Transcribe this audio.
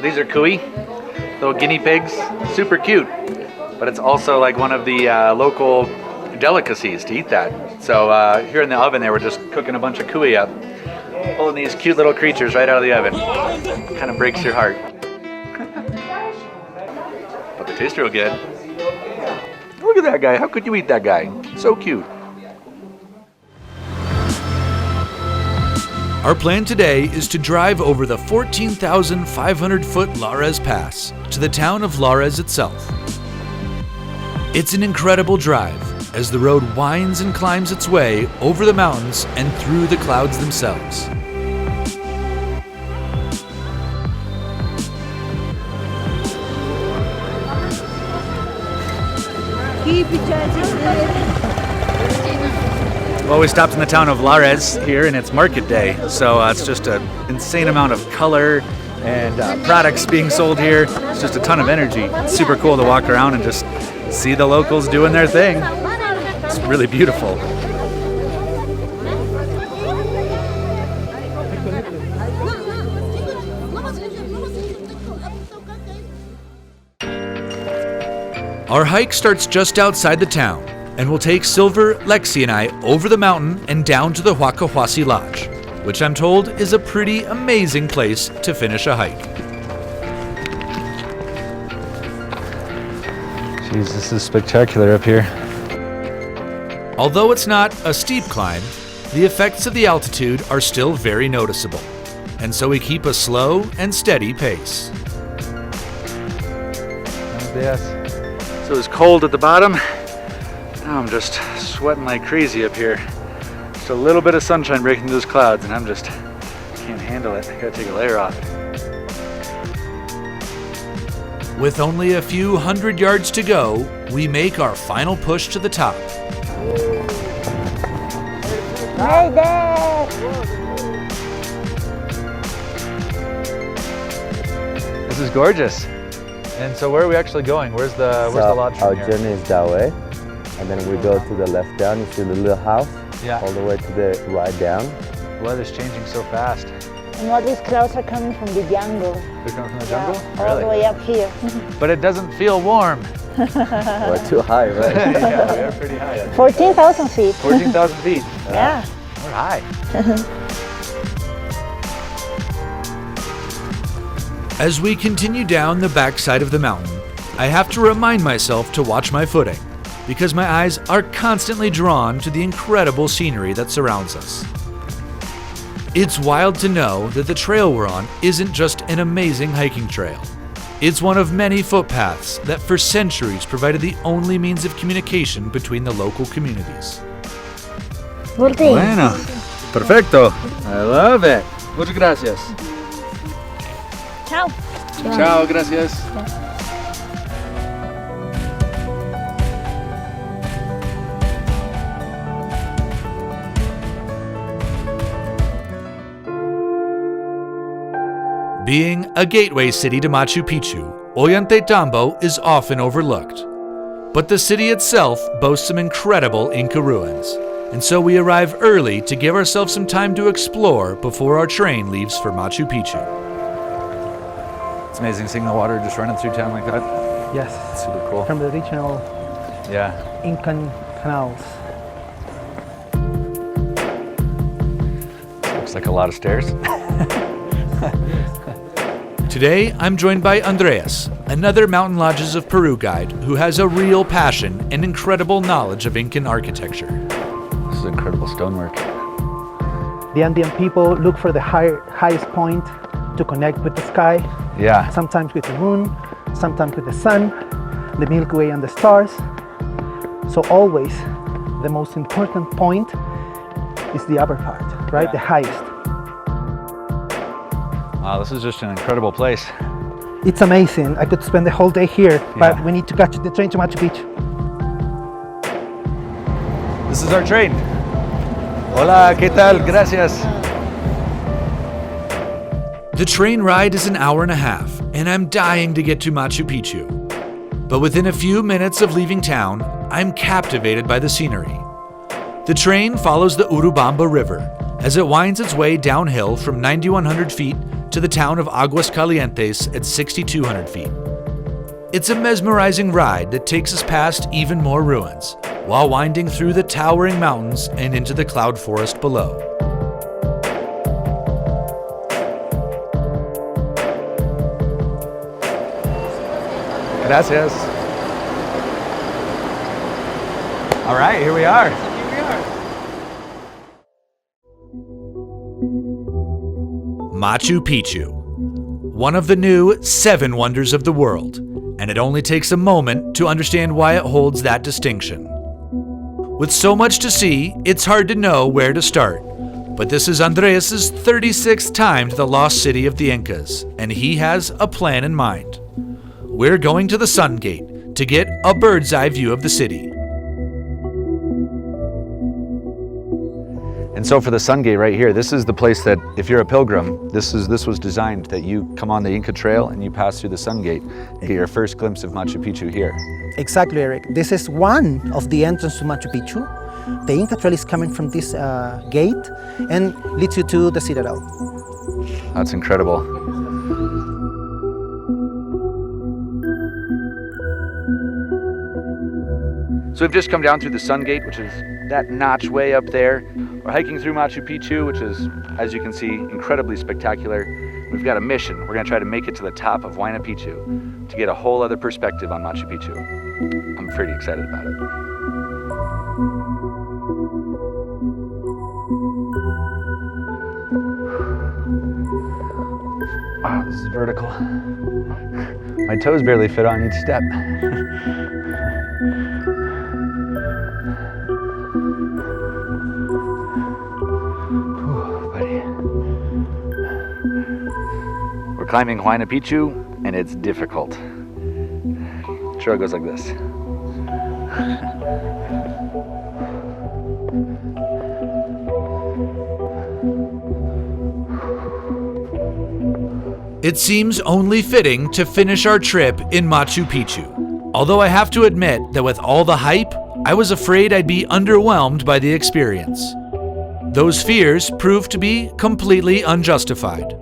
these are cuy, little guinea pigs, super cute. But it's also like one of the local delicacies to eat that. So here in the oven they were just cooking a bunch of cuy up, pulling these cute little creatures right out of the oven. Kind of breaks your heart. But they taste real good. Look at that guy. How could you eat that guy? So cute. Our plan today is to drive over the 14,500-foot Lares Pass to the town of Lares itself. It's an incredible drive as the road winds and climbs its way over the mountains and through the clouds themselves. Well, we stopped in the town of Lares here, and it's market day, so it's just an insane amount of color and products being sold here. It's just a ton of energy. It's super cool to walk around and just see the locals doing their thing. It's really beautiful. Our hike starts just outside the town and will take Silver, Lexi, and I over the mountain and down to the Huacahuasi Lodge, which I'm told is a pretty amazing place to finish a hike. Jeez, this is spectacular up here. Although it's not a steep climb, the effects of the altitude are still very noticeable, and so we keep a slow and steady pace. Yes. So it's cold at the bottom. Now I'm just sweating like crazy up here. Just a little bit of sunshine breaking through those clouds, and I'm just can't handle it. I gotta take a layer off. With only a few hundred yards to go, we make our final push to the top. This is gorgeous. And so where are we actually going? Where's the lodge from Our here? journey is that way, and then we go to the left down. You see the little house, all the way to the right down. The weather's changing so fast. And all these clouds are coming from the jungle. They're coming from the jungle? All the way up here. But it doesn't feel warm. We're too high, right? Yeah, we are pretty high. 14,000 feet. 14,000 feet. Yeah. We're high. As we continue down the backside of the mountain, I have to remind myself to watch my footing, because my eyes are constantly drawn to the incredible scenery that surrounds us. It's wild to know that the trail we're on isn't just an amazing hiking trail. It's one of many footpaths that for centuries provided the only means of communication between the local communities. Bueno. Perfecto. I love it. Muchas gracias. Ciao. Ciao, gracias. Being a gateway city to Machu Picchu, Ollantaytambo is often overlooked. But the city itself boasts some incredible Inca ruins, and so we arrive early to give ourselves some time to explore before our train leaves for Machu Picchu. It's amazing seeing the water just running through town like that. Yes, It's super cool. from the original Yeah. Incan canals. Looks like a lot of stairs. Today, I'm joined by Andreas, another Mountain Lodges of Peru guide who has a real passion and incredible knowledge of Incan architecture. This is incredible stonework. The Andean people look for the highest point to connect with the sky, Yeah. sometimes with the moon, sometimes with the sun, the Milky Way and the stars. So always the most important point is the upper part, right? Yeah. The highest. Wow, this is just an incredible place. It's amazing. I could spend the whole day here, but Yeah. we need to catch the train to Machu Picchu. This is our train. Hola, ¿qué tal? Gracias. The train ride is an hour and a half, and I'm dying to get to Machu Picchu. But within a few minutes of leaving town, I'm captivated by the scenery. The train follows the Urubamba River as it winds its way downhill from 9,100 feet to the town of Aguas Calientes at 6,200 feet. It's a mesmerizing ride that takes us past even more ruins, while winding through the towering mountains and into the cloud forest below. Gracias. All right, here we are. Machu Picchu, one of the new 7 wonders of the world, and it only takes a moment to understand why it holds that distinction. With so much to see, it's hard to know where to start, but this is Andreas' 36th time to the lost city of the Incas, and he has a plan in mind. We're going to the Sun Gate to get a bird's eye view of the city. And so for the Sun Gate right here, this is the place that if you're a pilgrim, this was designed that you come on the Inca Trail and you pass through the Sun Gate and get your first glimpse of Machu Picchu here. Exactly, Eric. This is one of the entrances to Machu Picchu. The Inca Trail is coming from this gate and leads you to the citadel. That's incredible. So we've just come down through the Sun Gate, which is that notch way up there. We're hiking through Machu Picchu, which is, as you can see, incredibly spectacular. We've got a mission. We're going to try to make it to the top of Huayna Picchu to get a whole other perspective on Machu Picchu. I'm pretty excited about it. Wow, this is vertical. My toes barely fit on each step. We're climbing Huayna Picchu, and it's difficult. The trail goes like this. It seems only fitting to finish our trip in Machu Picchu. Although I have to admit that with all the hype, I was afraid I'd be underwhelmed by the experience. Those fears proved to be completely unjustified.